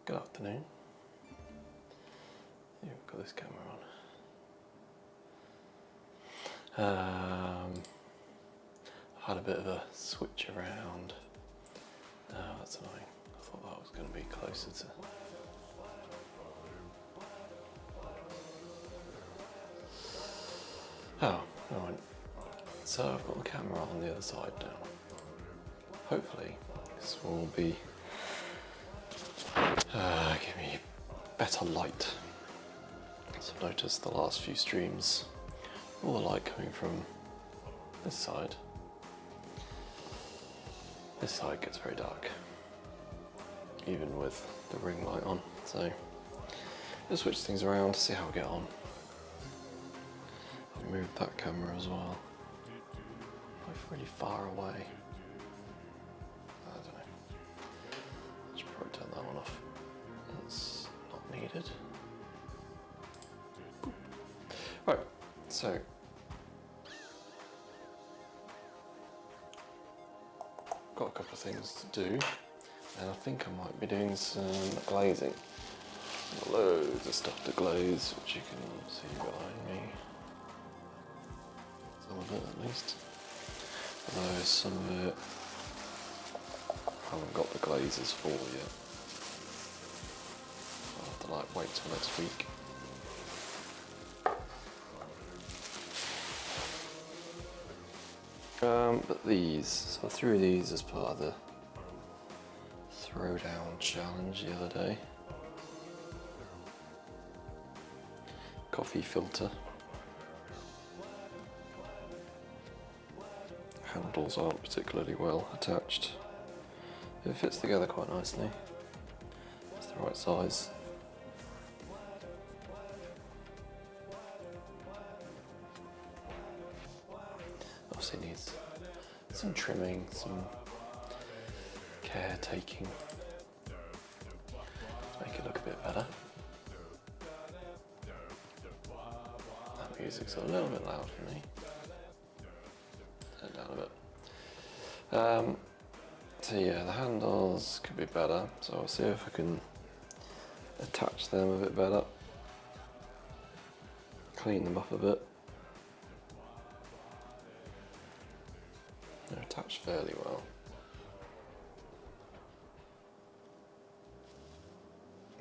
Good afternoon. Yeah, we've got this camera on. I've had a bit of a switch around. Oh, that's annoying. I thought that was going to be closer to... Oh, alright. So I've got the camera on the other side now. Hopefully this will be give me better light. So I've noticed the last few streams, all the light coming from this side. This side gets very dark, even with the ring light on. So I'll switch things around to see how we get on. I've moved that camera as well. I'm really far away. I don't know. I should probably turn that one off. That's not needed. Right, so got a couple of things to do, and I think I might be doing some glazing. Loads of stuff to glaze, which you can see behind me. Some of it at least. Although some of it I haven't got the glazes for yet. I'll have to wait till next week. But these, so I threw these as part of the throwdown challenge the other day. Coffee filter. Handles aren't particularly well attached. It fits together quite nicely. It's the right size. Obviously needs some trimming, some caretaking to make it look a bit better. That music's a little bit loud for me. Turn it down a bit. So yeah, the handles could be better, so I'll see if I can attach them a bit better. Clean them up a bit. They're attached fairly well.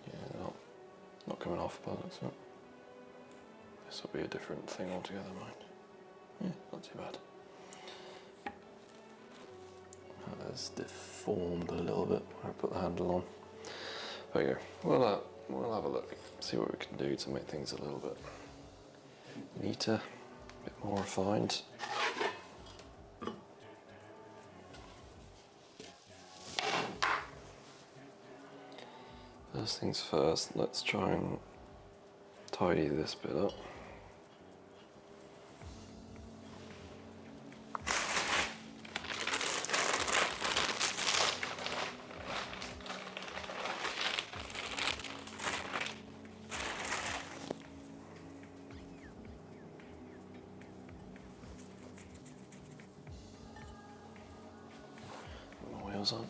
Yeah, they're not coming off by the looks of it. This will be a different thing altogether, mind. Yeah, not too bad. That is deformed a little bit where I put the handle on. There you go. We'll have a look, see what we can do to make things a little bit neater, a bit more refined. First things first, let's try and tidy this bit up. Wheels on.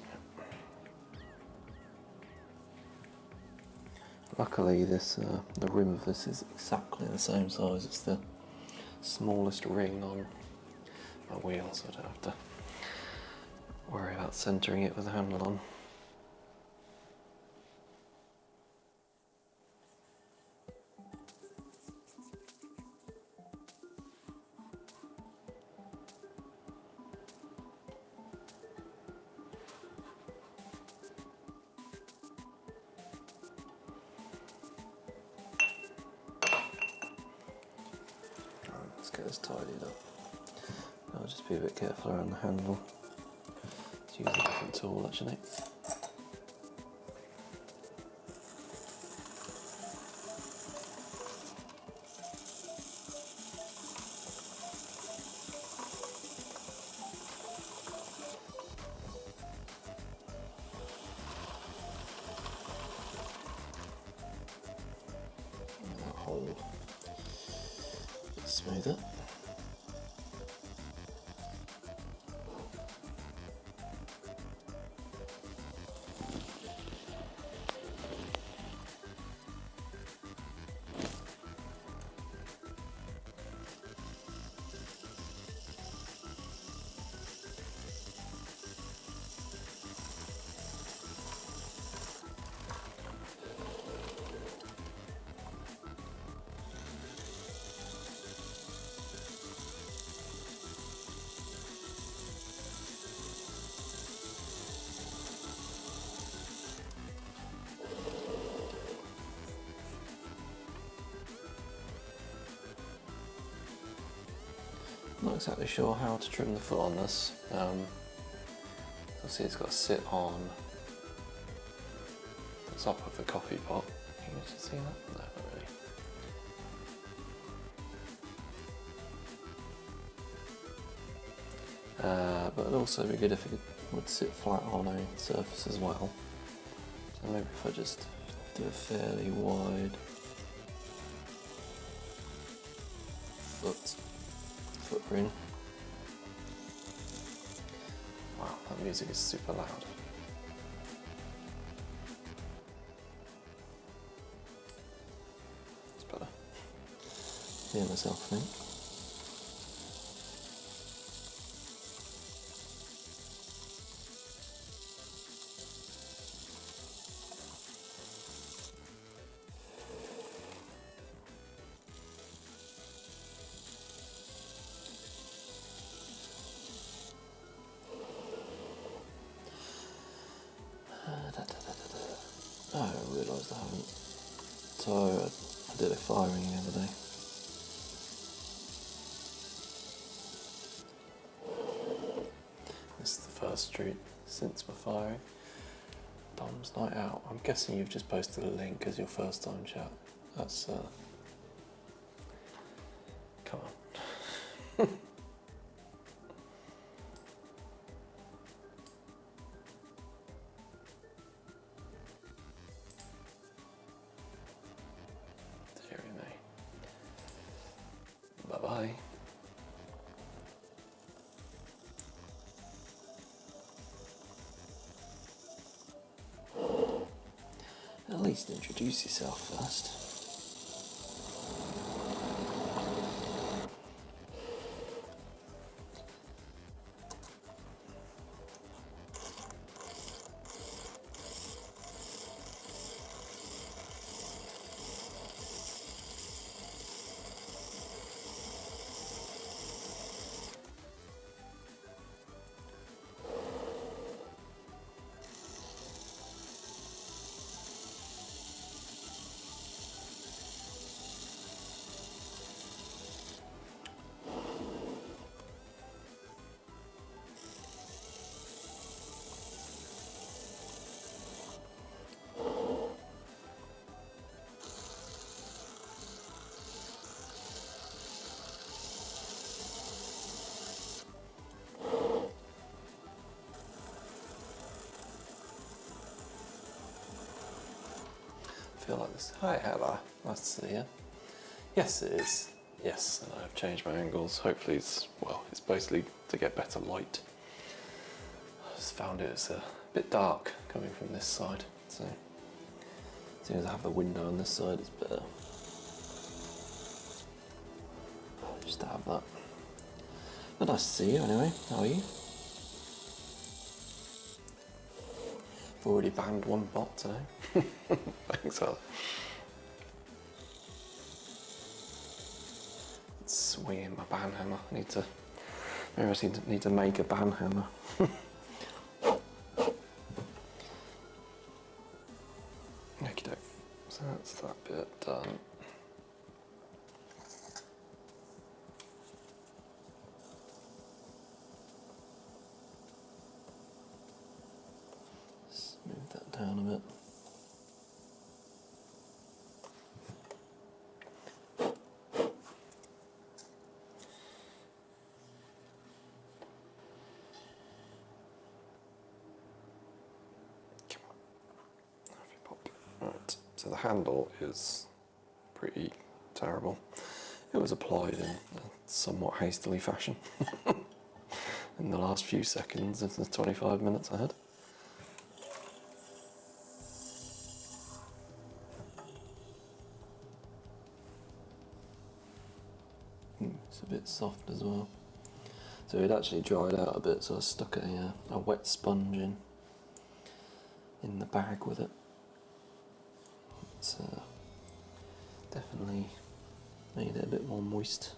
Luckily, this the rim of this is exactly the same size. It's the smallest ring on my wheel, so I don't have to worry about centering it with the handle on. Let's get this tidied up. I'll just be a bit careful around the handle. Let's use a different tool actually. That hole. Smooth it. Not exactly sure how to trim the foot on this. See, it's got to sit on the top of the coffee pot. Can you just see that? No, not really. But it'd also be good if it would sit flat on a surface as well. So maybe if I just do a fairly wide footprint. Wow, that music is super loud. It's better. Hear myself, I think. Oh, I realised I haven't. So I did a firing the other day. This is the first street since my firing. Dom's night out. I'm guessing you've just posted a link as your first time chat. That's come on. Dearie me. Bye bye. At least introduce yourself first. Feel like this. Hi, Ella. Nice to see you. Yes, it is. Yes, and I've changed my angles. Hopefully it's, well, it's basically to get better light. I just found it's a bit dark coming from this side, so as soon as I have the window on this side, it's better. Just to have that. But nice to see you anyway. How are you? I've already banned one bot today. Thanks, Al. Swinging my ban hammer. Maybe I need to make a ban hammer. Okie doke. So that's that bit done. Move that down a bit. So the handle is pretty terrible. It was applied in a somewhat hastily fashion in the last few seconds of the 25 minutes I had. It's a bit soft as well. So it actually dried out a bit, so I stuck a wet sponge in the bag with it. It's definitely made it a bit more moist,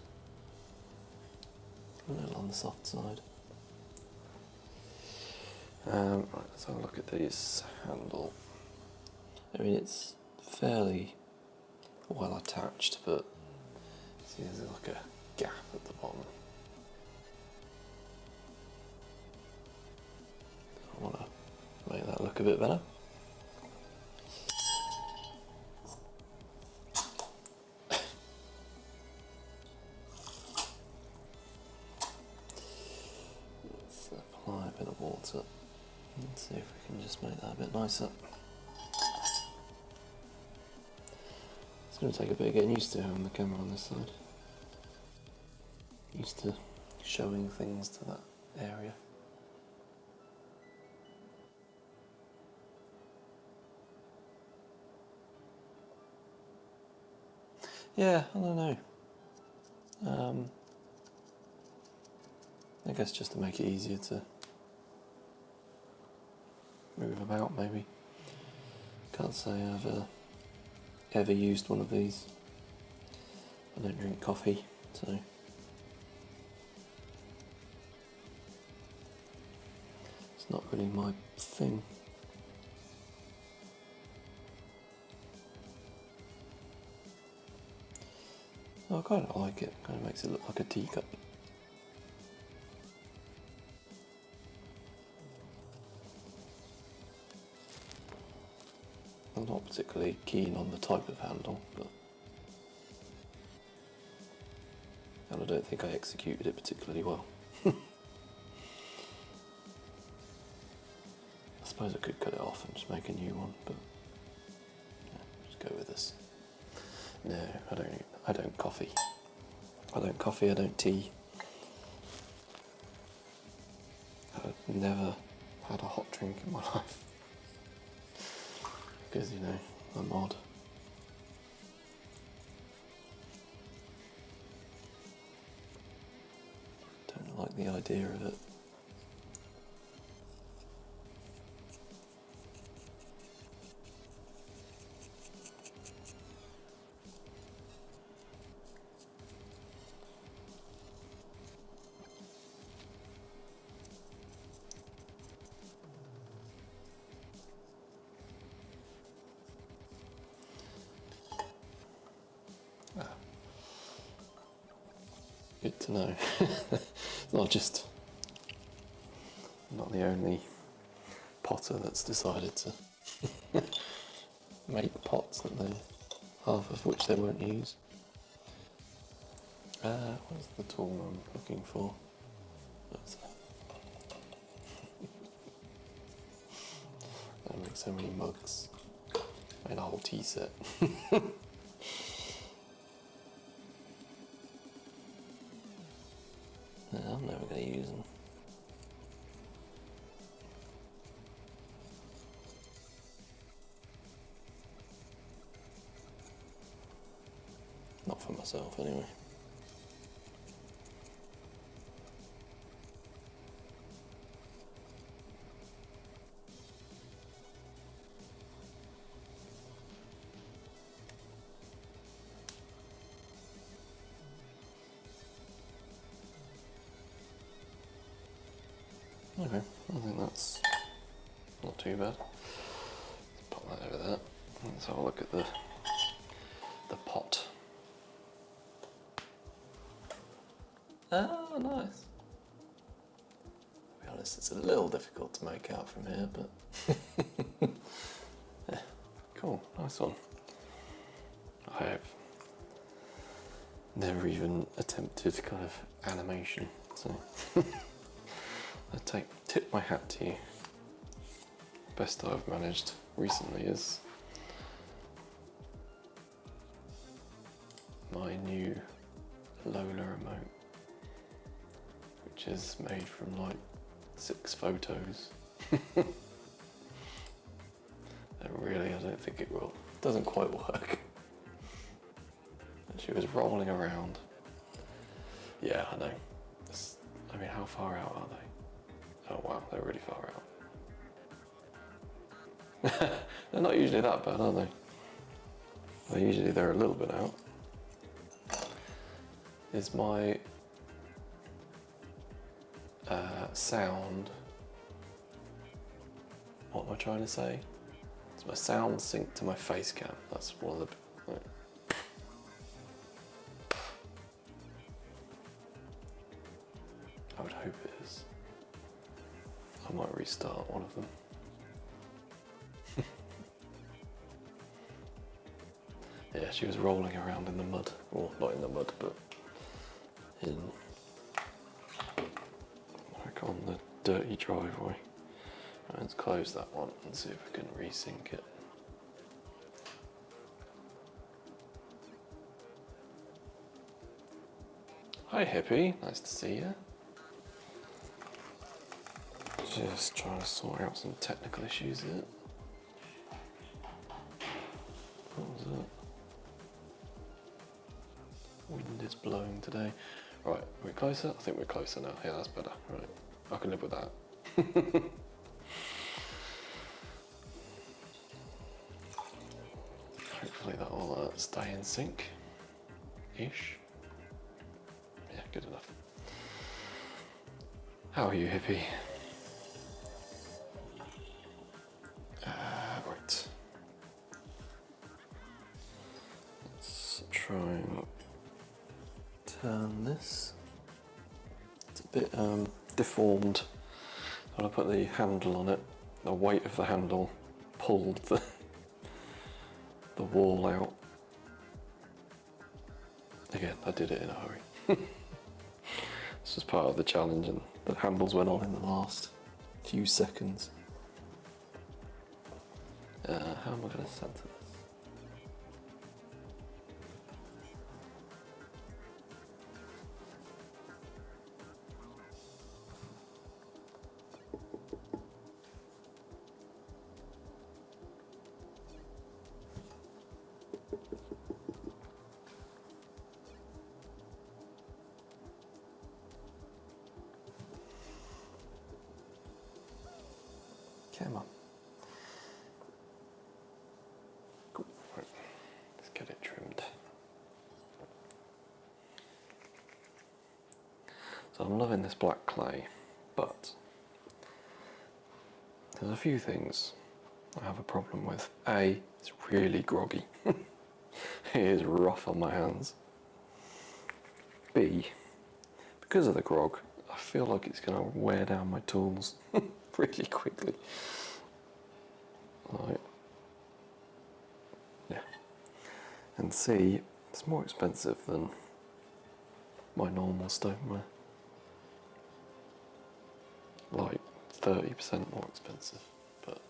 a little on the soft side. Right, let's have a look at this handle. I mean, it's fairly well attached, but see, there's like a gap at the bottom. I want to make that look a bit better. Let's apply a bit of water and see if we can just make that a bit nicer. It's going to take a bit of getting used to having the camera on this side. Used to showing things to that area. Yeah, I don't know. I guess just to make it easier to move about, maybe. Can't say I've ever used one of these. I don't drink coffee, so it's not really my thing. Oh, I kind of like it. Kind of makes it look like a teacup. I'm not particularly keen on the type of handle, but and I don't think I executed it particularly well. I suppose I could cut it off and just make a new one, but yeah, just go with this. No, I don't coffee. I don't coffee, I don't tea. I've never had a hot drink in my life. Because, you know, I'm odd. Don't like the idea of it. Good to know. It's not the only potter that's decided to make pots that half of which they won't use. What's the tool I'm looking for? I make so many mugs. Made a whole tea set. No, I'm never going to use them. Not for myself, anyway. Okay, I think that's not too bad. Let's pop that over there. Let's have a look at the pot. Oh, nice. To be honest, it's a little difficult to make out from here, but yeah, cool, nice one. I have never even attempted kind of animation, so I tip my hat to you. Best I've managed recently is my new Lola remote, which is made from like 6 photos. And really, I don't think it will. It doesn't quite work. And she was rolling around. Yeah, I know. I mean, how far out are they? Oh wow, they're really far out. They're not usually that bad, are they? Well, usually they're a little bit out. Is my sound, what am I trying to say? Is my sound synced to my face cam? That's one of the... Right. I would hope it is. I might restart one of them. Yeah, she was rolling around in the mud. Well, not in the mud, but in like on the dirty driveway. Right, let's close that one and see if we can resync it. Hi Hippie, nice to see you. Just trying to sort out some technical issues here. What was that? Wind is blowing today. Right, are we closer? I think we're closer now. Yeah, that's better. Right, I can live with that. Hopefully that will stay in sync-ish. Yeah, good enough. How are you, Hippie? Right. Let's try and turn this. It's a bit deformed. When I put the handle on it, the weight of the handle pulled the wall out. Again, I did it in a hurry. This was part of the challenge, and the handles went on in the last few seconds. How am I going to center this? Come on. Cool. Right. Let's get it trimmed. So I'm loving this black clay, but there's a few things I have a problem with. A, it's really groggy. It is rough on my hands. B, because of the grog, I feel like it's going to wear down my tools really quickly. Right. Yeah. And C, it's more expensive than my normal stoneware. Like 30% more expensive. But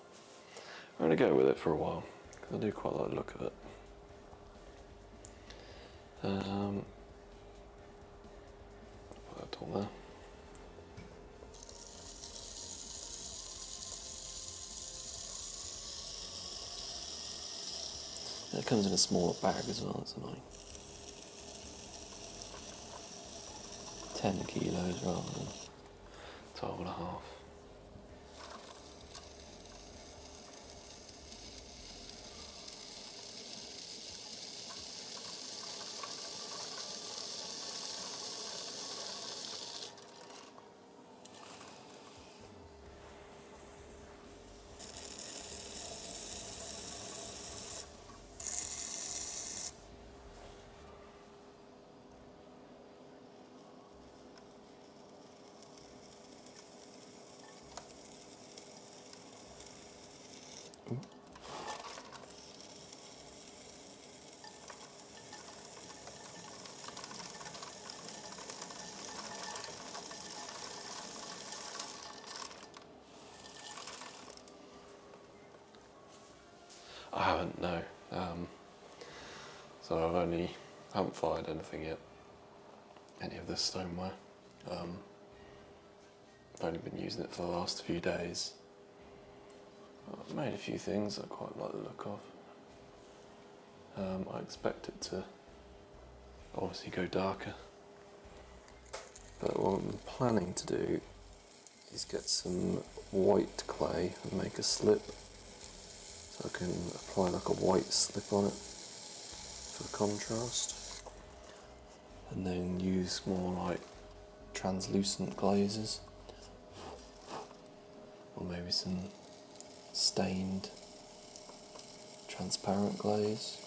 I'm going to go with it for a while, because I do quite like the look of it. Put that on there. It comes in a smaller bag as well, that's annoying. 10 kilos rather than 12 and a half. I haven't, no. So I haven't fired anything yet. Any of this stoneware. I've only been using it for the last few days. I've made a few things I quite like the look of. I expect it to obviously go darker. But what I'm planning to do is get some white clay and make a slip. So I can apply like a white slip on it for contrast. And then use more like translucent glazes. Or maybe some stained transparent glaze.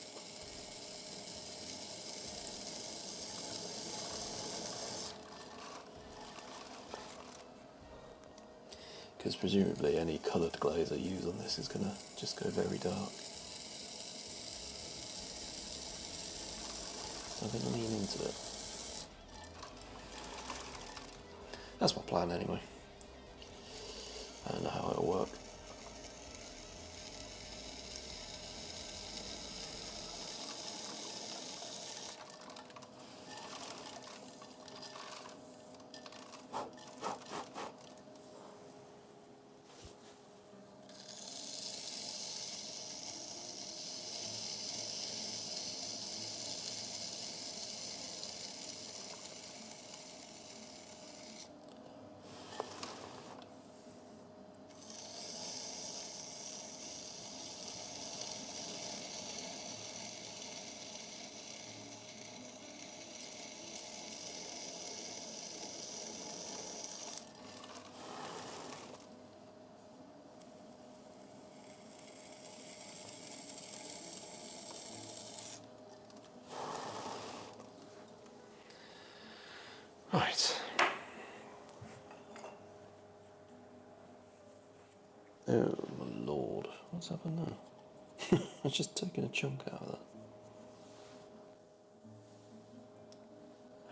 because presumably any coloured glaze I use on this is going to just go very dark. So I'm going to lean into it. That's my plan anyway. I don't know how it'll work. Right. Oh my lord, what's happened now? I've just taken a chunk out of that.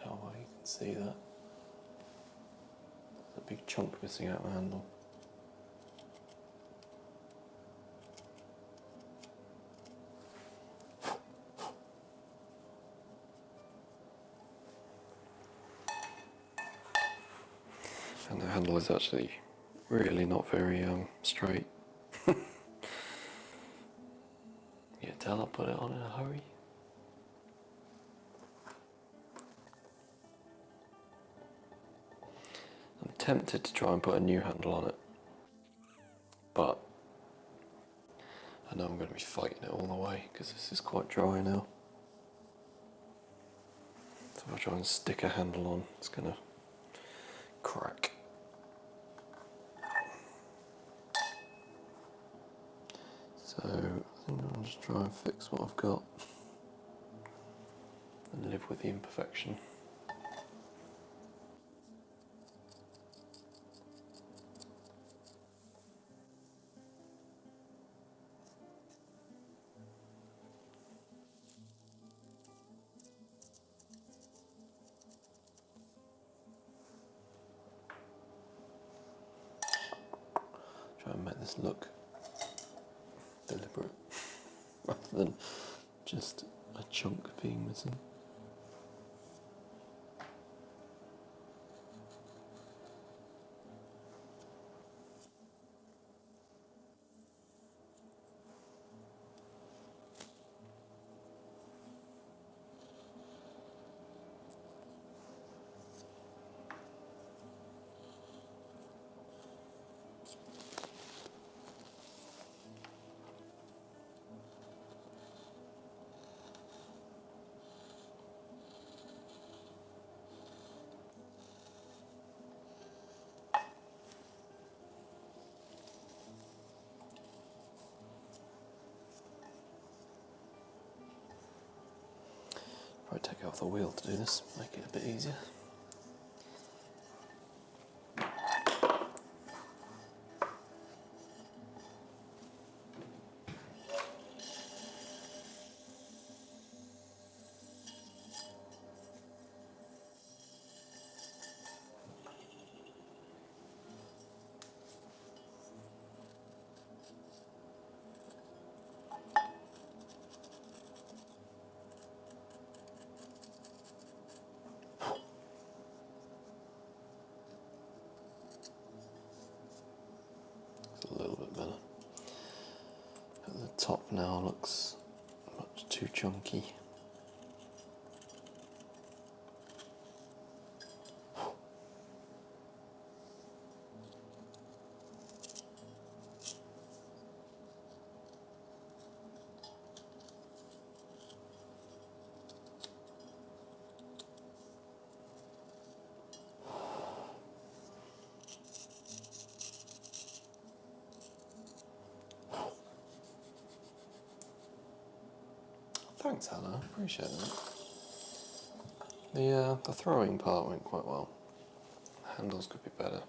How well you can see that. There's a big chunk missing out the handle. And the handle is actually really not very straight. You can tell I put it on in a hurry. I'm tempted to try and put a new handle on it, but I know I'm going to be fighting it all the way because this is quite dry now. So if I try and stick a handle on, it's going to crack. So I think I'll just try and fix what I've got and live with the imperfection. Try and make this look deliberate rather than just a chunk being missing. Probably take it off the wheel to do this, make it a bit easier. A little bit better. But the top now looks much too chunky. Thanks, Hannah. I appreciate that. The throwing part went quite well. The handles could be better.